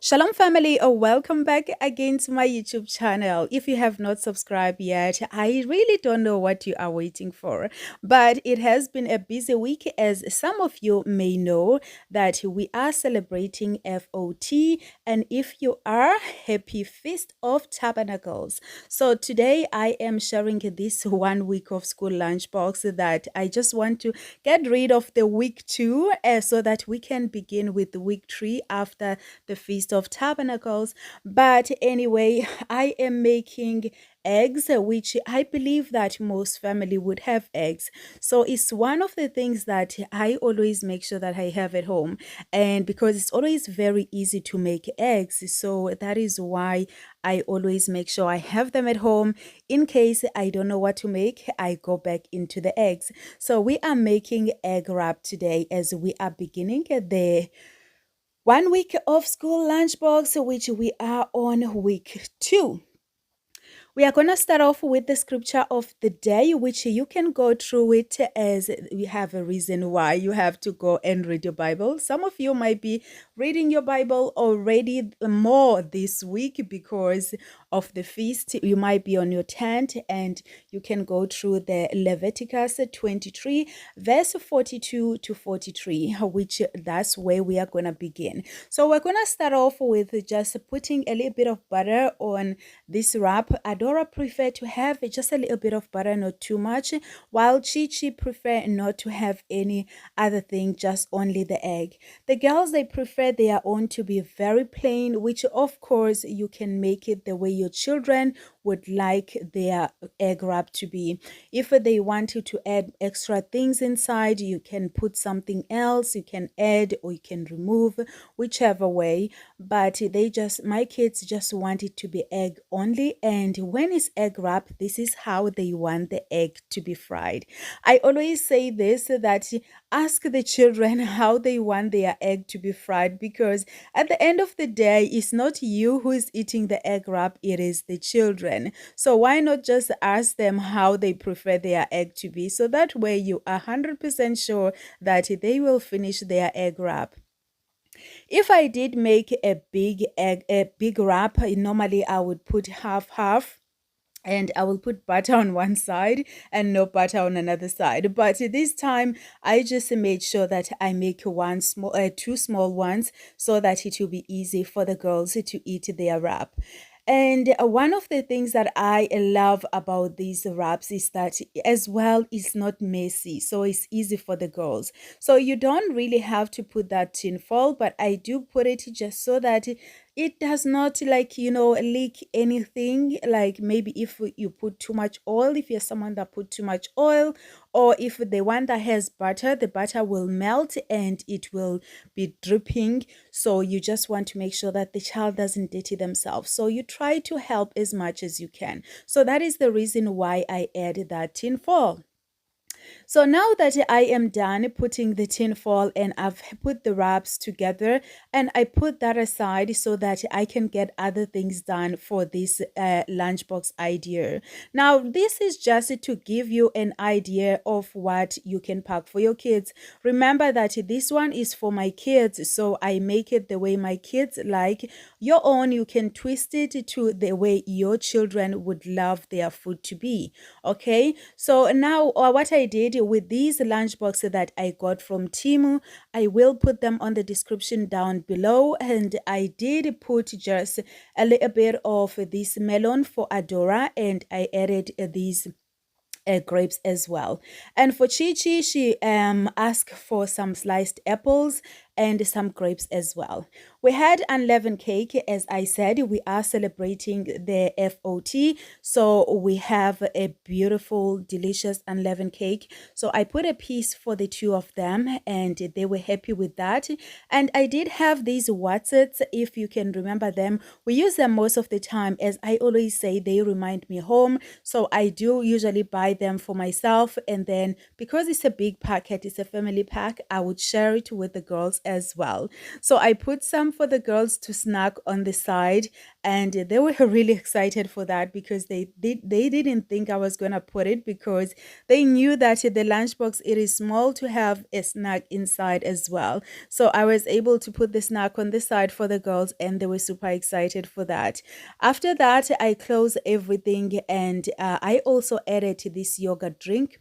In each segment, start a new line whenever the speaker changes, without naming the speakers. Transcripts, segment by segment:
Shalom family, welcome back again to my YouTube channel. If you have not subscribed yet, I really don't know what you are waiting for, but it has been a busy week, as some of you may know that we are celebrating FOT, and if you are, happy Feast of Tabernacles. So today I am sharing this 1 week of school lunchbox that I just want to get rid of the week 2 so that we can begin with the week 3 after the Feast of Tabernacles. But anyway, I am making eggs, which I believe that most family would have eggs. So it's one of the things that I always make sure that I have at home. And because it's always very easy to make eggs, so that is why I always make sure I have them at home. In case I don't know what to make, I go back into the eggs. So we are making egg wrap today as we are beginning the 1 week of school lunchbox, which we are on week 2. We are going to start off with the scripture of the day, which you can go through it as we have a reason why you have to go and read your Bible. Some of you might be reading your Bible already more this week because of the feast. You might be on your tent and you can go through the Leviticus 23, verse 42 to 43, which that's where we are going to begin. So we're going to start off with just putting a little bit of butter on this wrap. Adora prefer to have just a little bit of butter, not too much, while Chi prefer not to have any other thing, just only the egg. The girls, they prefer their own to be very plain, which of course you can make it the way your children would like their egg wrap to be. If they want you to add extra things inside, you can put something else, you can add or you can remove, whichever way. But my kids just want it to be egg only, and when it's egg wrap, this is how they want the egg to be fried. I always say this, that ask the children how they want their egg to be fried, because at the end of the day, it's not you who is eating the egg wrap, it is the children. So why not just ask them how they prefer their egg to be, so that way you are 100% sure that they will finish their egg wrap. If I did make a big wrap, normally I would put half and I will put butter on one side and no butter on another side. But this time I just made sure that I make two small ones, so that it will be easy for the girls to eat their wrap. And one of the things that I love about these wraps is that as well it's not messy, so it's easy for the girls. So you don't really have to put that tin foil, but I do put it just so that it does not, like, leak anything. Like maybe if you put too much oil, if you're someone that put too much oil, or if the one that has butter, the butter will melt and it will be dripping. So you just want to make sure that the child doesn't dirty themselves, so you try to help as much as you can. So that is the reason why I added that tin foil. So now that I am done putting the tin foil and I've put the wraps together, and I put that aside so that I can get other things done for this lunchbox idea. Now this is just to give you an idea of what you can pack for your kids. Remember that this one is for my kids, so I make it the way my kids like. Your own, you can twist it to the way your children would love their food to be. Okay, so now what I did with these lunchboxes that I got from Temu, I will put them on the description down below, and I did put just a little bit of this melon for Adora, and I added these grapes as well. And for Chi, she asked for some sliced apples and some grapes as well. We had unleavened cake. As I said, we are celebrating the FOT, so we have a beautiful, delicious unleavened cake. So I put a piece for the two of them, and they were happy with that. And I did have these Watsits, if you can remember them. We use them most of the time. As I always say, they remind me home, so I do usually buy them for myself, and then because it's a big packet, it's a family pack, I would share it with the girls as well. So I put some for the girls to snack on the side, and they were really excited for that because they didn't think I was going to put it, because they knew that the lunchbox, it is small to have a snack inside as well. So I was able to put the snack on the side for the girls, and they were super excited for that. After that, I closed everything, and I also added this yogurt drink.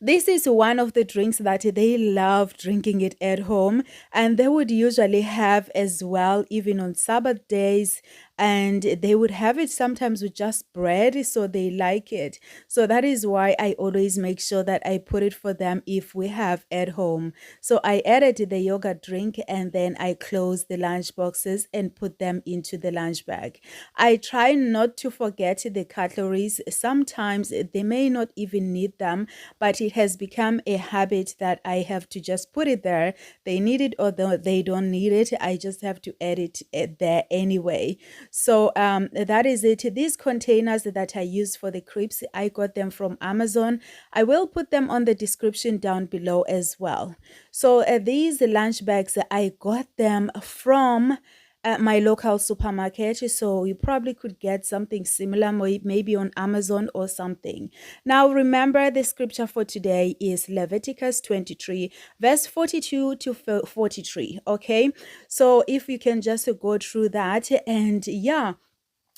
This is one of the drinks that they love drinking it at home, and they would usually have as well, even on Sabbath days, and they would have it sometimes with just bread, so they like it. So that is why I always make sure that I put it for them if we have at home. So I added the yogurt drink, and then I closed the lunch boxes and put them into the lunch bag. I try not to forget the cutleries. Sometimes they may not even need them, but it has become a habit that I have to just put it there. They need it or they don't need it. I just have to add it there anyway. So that is it. These containers that I use for the crepes, I got them from Amazon. I will put them on the description down below as well. So these lunch bags, I got them from at my local supermarket, so you probably could get something similar, maybe on Amazon or something. Now remember, the scripture for today is Leviticus 23 verse 42 to 43. Okay, so if you can just go through that, and yeah,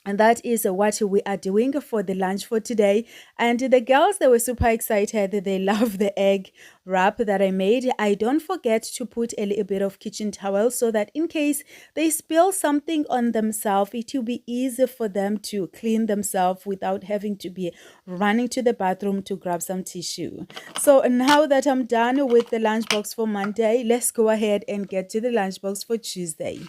and that is what we are doing for the lunch for today. And the girls, they were super excited. They love the egg wrap that I made. I don't forget to put a little bit of kitchen towel, so that in case they spill something on themselves, it will be easy for them to clean themselves without having to be running to the bathroom to grab some tissue. So now that I'm done with the lunchbox for Monday, let's go ahead and get to the lunchbox for Tuesday.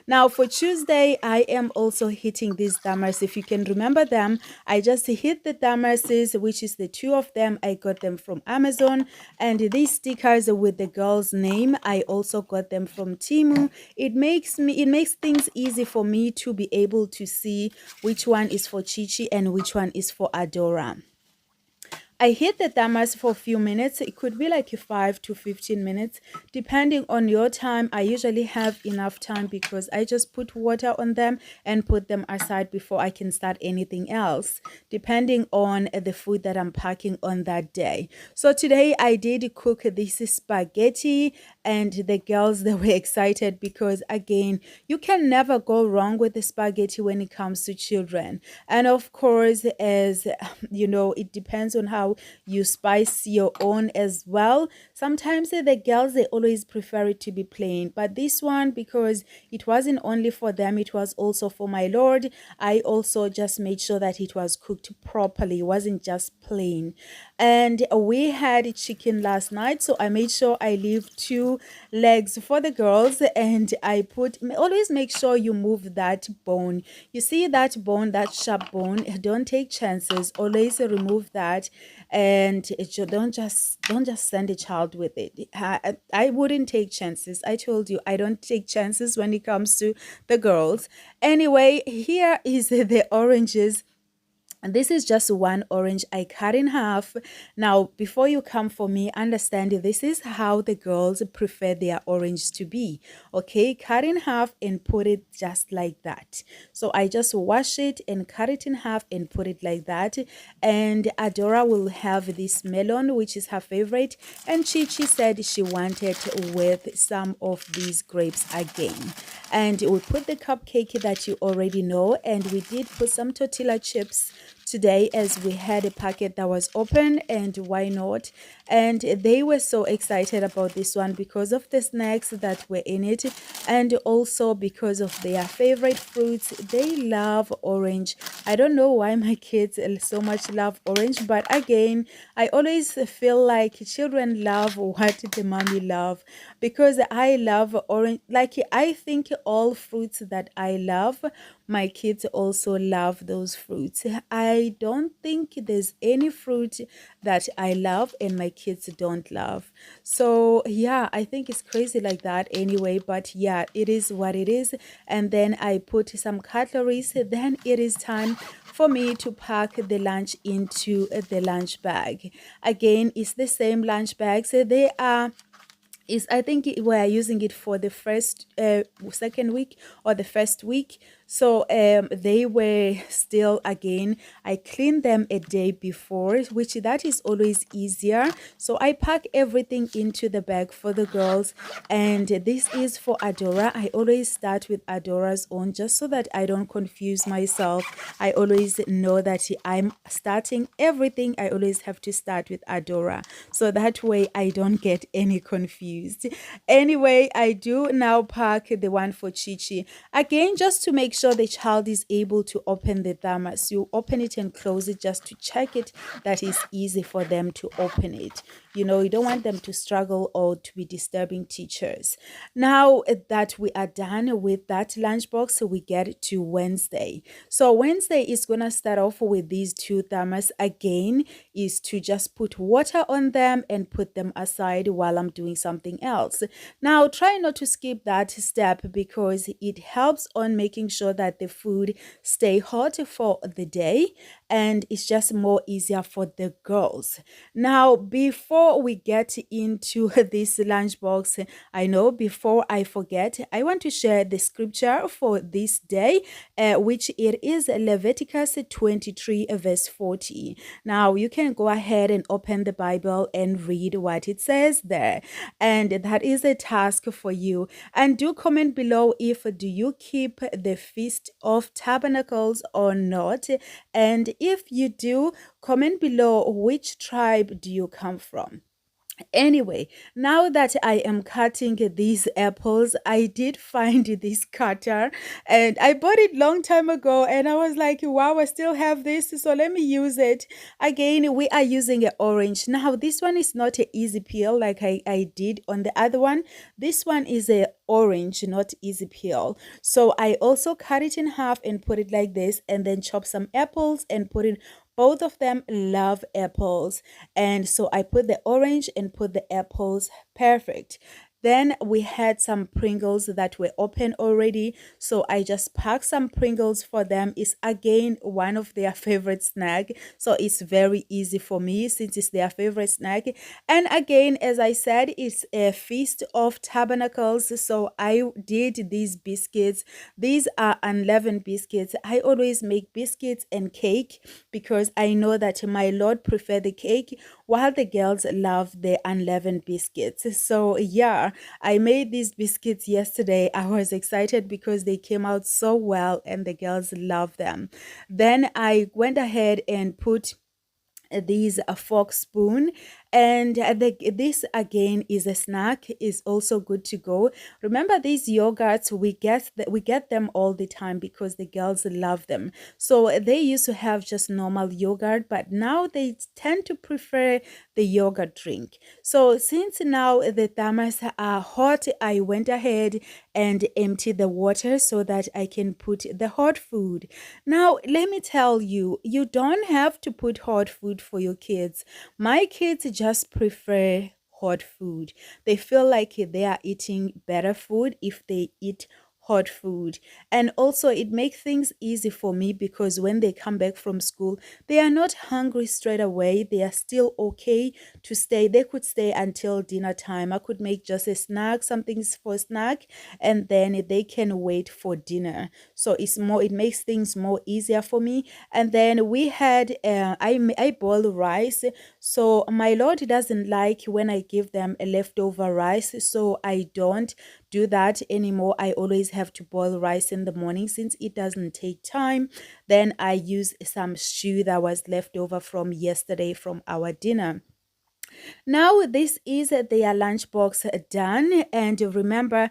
Now for Tuesday, I am also hitting these dammers. If you can remember them, I just hit the dammers, which is the two of them. I got them from Amazon, and these stickers with the girl's name, I also got them from Temu. It makes things easy for me to be able to see which one is for Chichi and which one is for Adora. I hit the dammers for a few minutes. It could be like 5 to 15 minutes, depending on your time. I usually have enough time because I just put water on them and put them aside before I can start anything else, depending on the food that I'm packing on that day. So today I did cook this spaghetti, and the girls, they were excited because, again, you can never go wrong with the spaghetti when it comes to children. And of course, as you know, it depends on how you spice your own as well. Sometimes the girls, they always prefer it to be plain, but this one, because it wasn't only for them, it was also for my lord, I also just made sure that it was cooked properly. It wasn't just plain. And we had chicken last night, so I made sure I leave 2 legs for the girls, and I always make sure you move that bone. You see that bone, that sharp bone, don't take chances. Always remove that, and don't just send a child with it. I wouldn't take chances. I told you I don't take chances when it comes to the girls. Anyway, here is the oranges. And this is just 1 orange I cut in half. Now, before you come for me, understand this is how the girls prefer their orange to be. Okay, cut in half and put it just like that. So I just wash it and cut it in half and put it like that. And Adora will have this melon, which is her favorite. And Chi said she wanted with some of these grapes again. And we put the cupcake that you already know, and we did put some tortilla chips today, as we had a packet that was open, and why not? And they were so excited about this one because of the snacks that were in it, and also because of their favorite fruits. They love orange. I don't know why my kids so much love orange, but again, I always feel like children love what the mommy love, because I love orange. Like, I think all fruits that I love, my kids also love those fruits. I don't think there's any fruit that I love and my kids don't love. So yeah, I think it's crazy like that anyway, but yeah, it is what it is. And then I put some cutleries. Then it is time for me to pack the lunch into the lunch bag. Again, it's the same lunch bags. They are is I think we're using it for the first second week or the first week. So they were still, again, I cleaned them a day before, which that is always easier. So I pack everything into the bag for the girls, and this is for Adora. I always start with Adora's own just so that I don't confuse myself. I always know that I'm starting everything, I always have to start with Adora, so that way I don't get any confused. Anyway, I do now pack the one for Chichi. Again, just to make sure the child is able to open the thermos. You open it and close it just to check it that is easy for them to open it. You know, you don't want them to struggle or to be disturbing teachers. Now that we are done with that lunchbox, we get to Wednesday. So Wednesday is going to start off with these two thermos. Again, is to just put water on them and put them aside while I'm doing something else. Now, try not to skip that step because it helps on making sure that the food stay hot for the day, and it's just more easier for the girls. Now, before we get into this lunchbox, I know before I forget, I want to share the scripture for this day, which it is Leviticus 23 verse 40. Now, you can go ahead and open the Bible and read what it says there, and that is a task for you. And do comment below if do you keep the Feast of Tabernacles or not, and if you do, comment below which tribe do you come from. Anyway, now that I am cutting these apples, I did find this cutter and I bought it long time ago, and I was like, wow, I still have this, so let me use it. Again, we are using an orange. Now, this one is not an easy peel like I did on the other one. This one is a orange, not easy peel. So I also cut it in half and put it like this, and then chop some apples and put it. Both of them love apples, and so I put the orange and put the apples. Perfect. Then we had some Pringles that were open already, so I just packed some Pringles for them. It's again one of their favorite snack, so it's very easy for me since it's their favorite snack. And again, as I said, it's a Feast of Tabernacles, so I did these biscuits. These are unleavened biscuits. I always make biscuits and cake because I know that my Lord prefer the cake while the girls love the unleavened biscuits. So yeah, I made these biscuits yesterday. I was excited because they came out so well and the girls love them. Then I went ahead and put these a fork spoon, and this again is a snack, is also good to go. Remember, these yogurts, we get them all the time because the girls love them. So they used to have just normal yogurt, but now they tend to prefer the yogurt drink. So since now the thermos are hot, I went ahead and emptied the water so that I can put the hot food. Now let me tell you, you don't have to put hot food for your kids. My kids just prefer hot food. They feel like they are eating better food if they eat hot food. And also it makes things easy for me because when they come back from school, they are not hungry straight away. They are still okay to stay. They could stay until dinner time. I could make just a snack, something for a snack, and then they can wait for dinner. So it makes things more easier for me. And then we had I boil rice. So my Lord doesn't like when I give them a leftover rice, so I don't do that anymore. I always have to boil rice in the morning since it doesn't take time. Then I use some stew that was left over from yesterday from our dinner. Now this is their lunchbox done, and remember,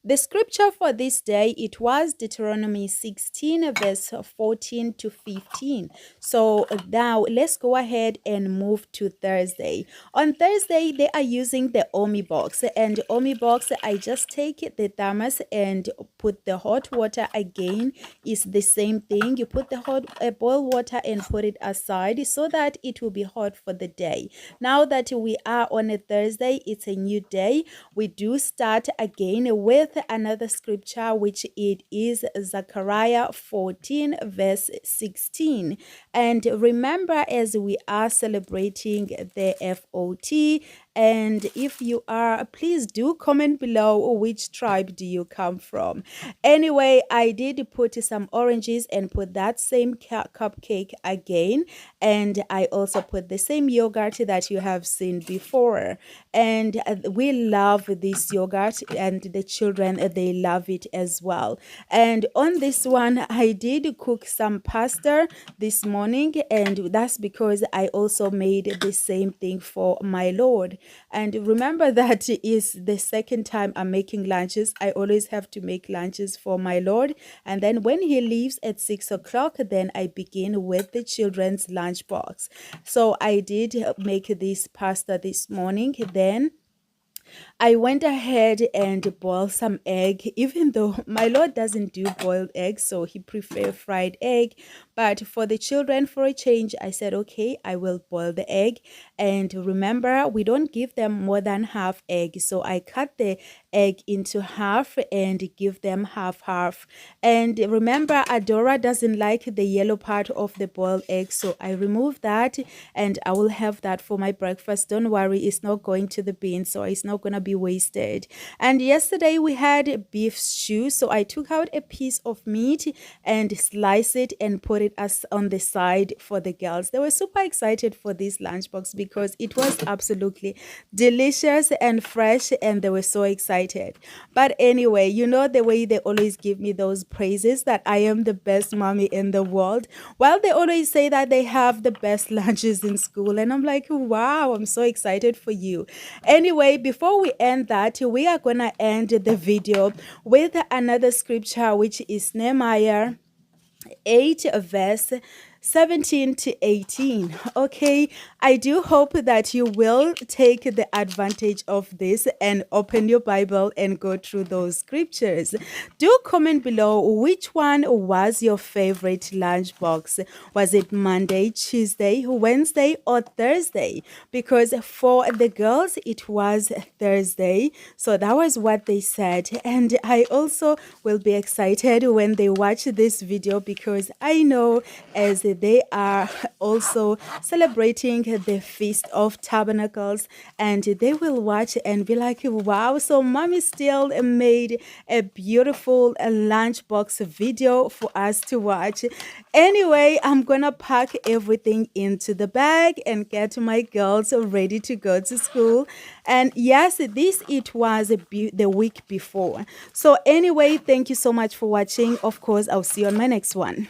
the scripture for this day, it was Deuteronomy 16 verse 14 to 15. So now let's go ahead and move to Thursday. On Thursday, they are using the Omi box, and Omi box, I just take the thermos and put the hot water. Again, is the same thing. You put the hot boiled water and put it aside so that it will be hot for the day. Now that we are on a Thursday, it's a new day. We do start again with another scripture, which it is Zechariah 14 verse 16. And remember, as we are celebrating the FOT And if you are, please do comment below which tribe do you come from. Anyway, I did put some oranges and put that same cupcake again. And I also put the same yogurt that you have seen before. And we love this yogurt, and the children, they love it as well. And on this one, I did cook some pasta this morning, and that's because I also made the same thing for my Lord. And remember that is the second time I'm making lunches. I always have to make lunches for my Lord, and then when he leaves at 6 o'clock, then I begin with the children's lunchbox. So I did make this pasta this morning. Then I went ahead and boiled some egg, even though my Lord doesn't do boiled eggs, so he prefers fried egg. But for the children, for a change, I said, okay, I will boil the egg. And remember, we don't give them more than half egg. So I cut the egg into half and give them half. And remember, Adora doesn't like the yellow part of the boiled egg, so I remove that, and I will have that for my breakfast. Don't worry, it's not going to the bin, so it's not going to be wasted. And yesterday we had beef stew, so I took out a piece of meat and sliced it and put it as on the side for the girls. They were super excited for this lunchbox because it was absolutely delicious and fresh, and they were so excited. But anyway, you know the way they always give me those praises that I am the best mommy in the world. Well, they always say that they have the best lunches in school, and I'm like, wow, I'm so excited for you. Anyway, before we end that, we are gonna end the video with another scripture, which is Nehemiah 8 verse 17 to 18. Okay, I do hope that you will take the advantage of this and open your Bible and go through those scriptures. Do comment below which one was your favorite lunchbox. Was it Monday, Tuesday, Wednesday, or Thursday? Because for the girls, it was Thursday. So that was what they said. And I also will be excited when they watch this video, because I know as they are also celebrating the Feast of Tabernacles, and they will watch and be like, wow, so mommy still made a beautiful lunchbox video for us to watch. Anyway, I'm gonna pack everything into the bag and get my girls ready to go to school. And yes, it was the week before. So anyway, thank you so much for watching. Of course, I'll see you on my next one.